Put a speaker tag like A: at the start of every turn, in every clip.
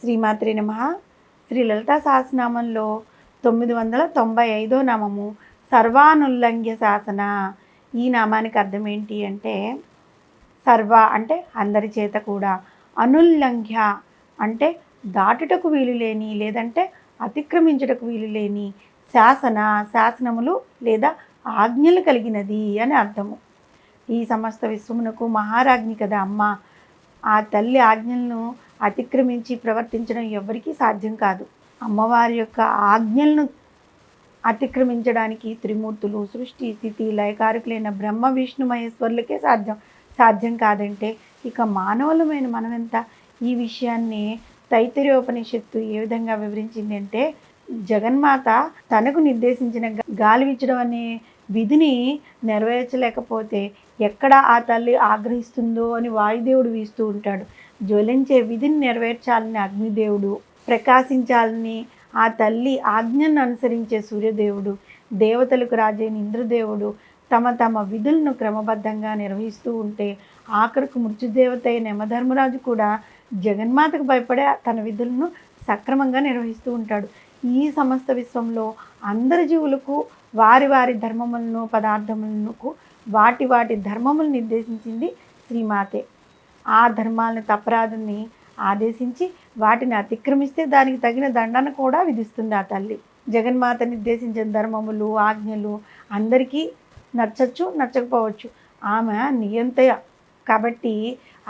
A: శ్రీమాత్రే నమః. శ్రీ లలితా సహస్రనామంలో 995వ నామము సర్వానుల్లంఘ్య శాసన. ఈ నామానికి అర్థం ఏంటి అంటే, సర్వ అంటే అందరి చేత కూడా, అనుల్లంఘ్య అంటే దాటుటకు వీలు లేని లేదంటే అతిక్రమించుటకు వీలు లేని, శాసన శాసనములు లేదా ఆజ్ఞలు కలిగినది అని అర్థము. ఈ సమస్త విశ్వమునకు మహారాజ్ఞి కదా అమ్మ. ఆ తల్లి ఆజ్ఞలను అతిక్రమించి ప్రవర్తించడం ఎవరికీ సాధ్యం కాదు. అమ్మవారి యొక్క ఆజ్ఞలను అతిక్రమించడానికి త్రిమూర్తులు, సృష్టి స్థితి లయకారకులైన బ్రహ్మ విష్ణు మహేశ్వరులకే సాధ్యం కాదంటే ఇక మానవులమైన మనమెంత? ఈ విషయాన్ని తైత్తిరీయోపనిషత్తు ఏ విధంగా వివరించింది అంటే, జగన్మాత తనకు నిర్దేశించిన గాలి వీచడం అనే విధిని నెరవేర్చలేకపోతే ఎక్కడ ఆ తల్లి ఆగ్రహిస్తుందో అని వాయుదేవుడు వీస్తూ ఉంటాడు. జ్వలించే విధిని నెరవేర్చాలని అగ్నిదేవుడు, ప్రకాశించాలని ఆ తల్లి ఆజ్ఞను అనుసరించే సూర్యదేవుడు, దేవతలకు రాజైన ఇంద్రదేవుడు తమ తమ విధులను క్రమబద్ధంగా నిర్వహిస్తూ ఉంటే, ఆఖరికి మృత్యుదేవత అయిన యమధర్మరాజు కూడా జగన్మాతకు భయపడే తన విధులను సక్రమంగా నిర్వహిస్తూ ఉంటాడు. ఈ సమస్త విశ్వంలో అందరి జీవులకు వారి వారి ధర్మములను, పదార్థములకు వాటి వాటి ధర్మములను నిర్దేశించింది శ్రీమాతే. ఆ ధర్మాలను తప్పరాదని ఆదేశించి వాటిని అతిక్రమిస్తే దానికి తగిన దండన కూడా విధిస్తుంది ఆ తల్లి. జగన్మాత నిర్దేశించిన ధర్మములు, ఆజ్ఞలు అందరికీ నచ్చచ్చు, నచ్చకపోవచ్చు. ఆమె నియంత కాబట్టి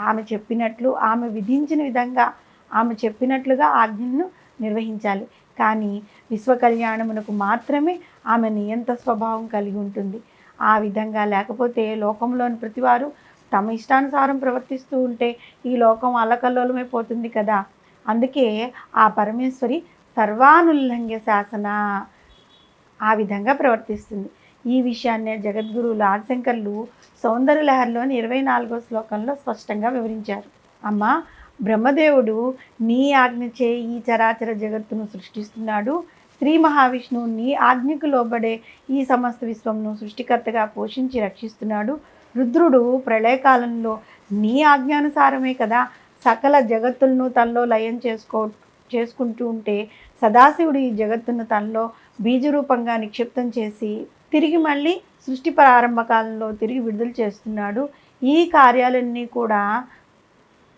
A: ఆమె చెప్పినట్లు, ఆమె విధించిన విధంగా, ఆమె చెప్పినట్లుగా ఆజ్ఞలను నిర్వహించాలి. కానీ విశ్వ కళ్యాణమునకు మాత్రమే ఆమె నియంత స్వభావం కలిగి ఉంటుంది. ఆ విధంగా లేకపోతే లోకంలోని ప్రతివారు తమ ఇష్టానుసారం ప్రవర్తిస్తూ ఉంటే ఈ లోకం అల్లకల్లోలమైపోతుంది కదా. అందుకే ఆ పరమేశ్వరి సర్వానుల్లంఘ్య శాసన ఆ విధంగా ప్రవర్తిస్తుంది. ఈ విషయాన్నే జగద్గురువులు ఆదిశంకర్లు సౌందర్యలహరిలోని 24వ శ్లోకంలో స్పష్టంగా వివరించారు. అమ్మ, బ్రహ్మదేవుడు నీ ఆజ్ఞచే ఈ చరాచర జగత్తును సృష్టిస్తున్నాడు. శ్రీ మహావిష్ణువు నీ ఆజ్ఞకు లోబడే ఈ సమస్త విశ్వంను సృష్టికర్తగా పోషించి రక్షిస్తున్నాడు. రుద్రుడు ప్రళయకాలంలో నీ ఆజ్ఞానుసారమే కదా సకల జగత్తులను తనలో లయం చేసుకుంటూ ఉంటే, సదాశివుడు ఈ జగత్తును తనలో బీజరూపంగా నిక్షిప్తం చేసి తిరిగి మళ్ళీ సృష్టి ప్రారంభ కాలంలో తిరిగి విడుదల చేస్తున్నాడు. ఈ కార్యాలన్నీ కూడా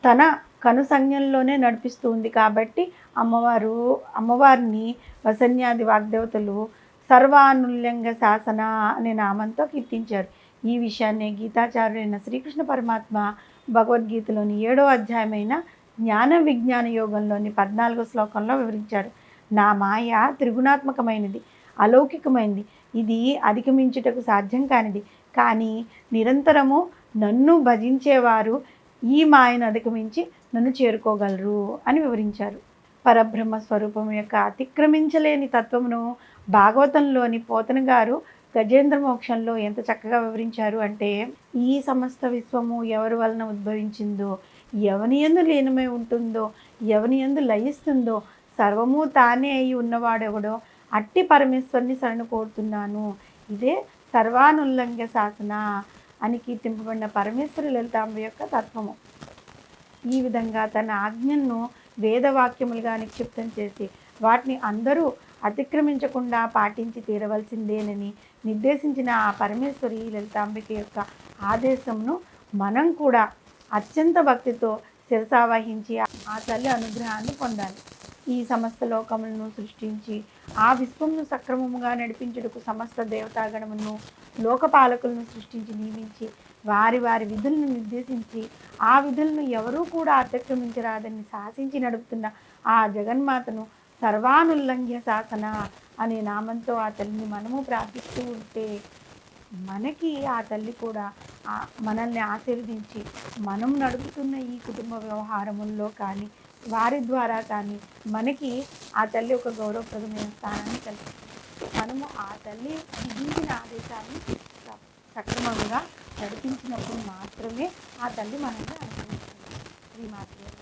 A: తన కనుసంజ్ఞంలోనే నడిపిస్తూ ఉంది. కాబట్టి అమ్మవారిని వసన్యాది వాగ్దేవతలు సర్వానుల్లంఘ్య శాసన అనే నామంతో కీర్తించారు. ఈ విషయాన్ని గీతాచార్యుడైన శ్రీకృష్ణ పరమాత్మ భగవద్గీతలోని 7వ అధ్యాయమైన జ్ఞాన విజ్ఞాన యోగంలోని 14వ శ్లోకంలో వివరించారు. నా మాయ త్రిగుణాత్మకమైనది, అలౌకికమైనది. ఇది అధిగమించుటకు సాధ్యం కానిది. కానీ నిరంతరము నన్ను భజించేవారు ఈ మాయను అధిగమించి నన్ను చేరుకోగలరు అని వివరించారు. పరబ్రహ్మ స్వరూపం యొక్క అతిక్రమించలేని తత్వమును భాగవతంలోని పోతన గారు గజేంద్ర మోక్షంలో ఎంత చక్కగా వివరించారు అంటే, ఈ సమస్త విశ్వము ఎవరి వలన ఉద్భవించిందో, ఎవని యందు లీనమై ఉంటుందో, ఎవని యందు లయిస్తుందో, సర్వము తానే అయి ఉన్నవాడెవడో అట్టి పరమేశ్వరుని శరణు కోరుతున్నాను. ఇదే సర్వానుల్లంఘ్య శాసన అని కీర్తింపబడిన పరమేశ్వరి లలితాంబ యొక్క తత్వము. ఈ విధంగా తన ఆజ్ఞలను వేదవాక్యములుగా నిక్షిప్తం చేసి వాటిని అందరూ అతిక్రమించకుండా పాటించి తీరవలసిందేనని నిర్దేశించిన ఆ పరమేశ్వరి లలితాంబిక యొక్క ఆదేశమును మనం కూడా అత్యంత భక్తితో శిరసావహించి ఆ తల్లి అనుగ్రహాన్ని పొందాలి. ఈ సమస్త లోకములను సృష్టించి ఆ విశ్వమును సక్రమముగా నడిపించుటకు సమస్త దేవతాగణమును, లోకపాలకులను సృష్టించి నియమించి వారి వారి విధులను నిర్దేశించి ఆ విధులను ఎవరూ కూడా అతిక్రమించరాదని శాసించి నడుపుతున్న ఆ జగన్మాతను సర్వానుల్లంఘ్య శాసన అనే నామంతో ఆ తల్లిని మనము ప్రార్థిస్తూ ఉంటే, మనకి ఆ తల్లి కూడా మనల్ని ఆశీర్వదించి మనం నడుపుతున్న ఈ కుటుంబ వ్యవహారముల్లో కానీ వారి ద్వారా కానీ మనకి ఆ తల్లి ఒక గౌరవప్రదమైన స్థానాన్ని కల్పిస్తుంది. మనము ఆ తల్లి విధించిన ఆదేశాన్ని సక్రమంగా నడిపించినప్పుడు మాత్రమే ఆ తల్లి మనల్ని అనుసరిస్తుంది. శ్రీమాత్రే.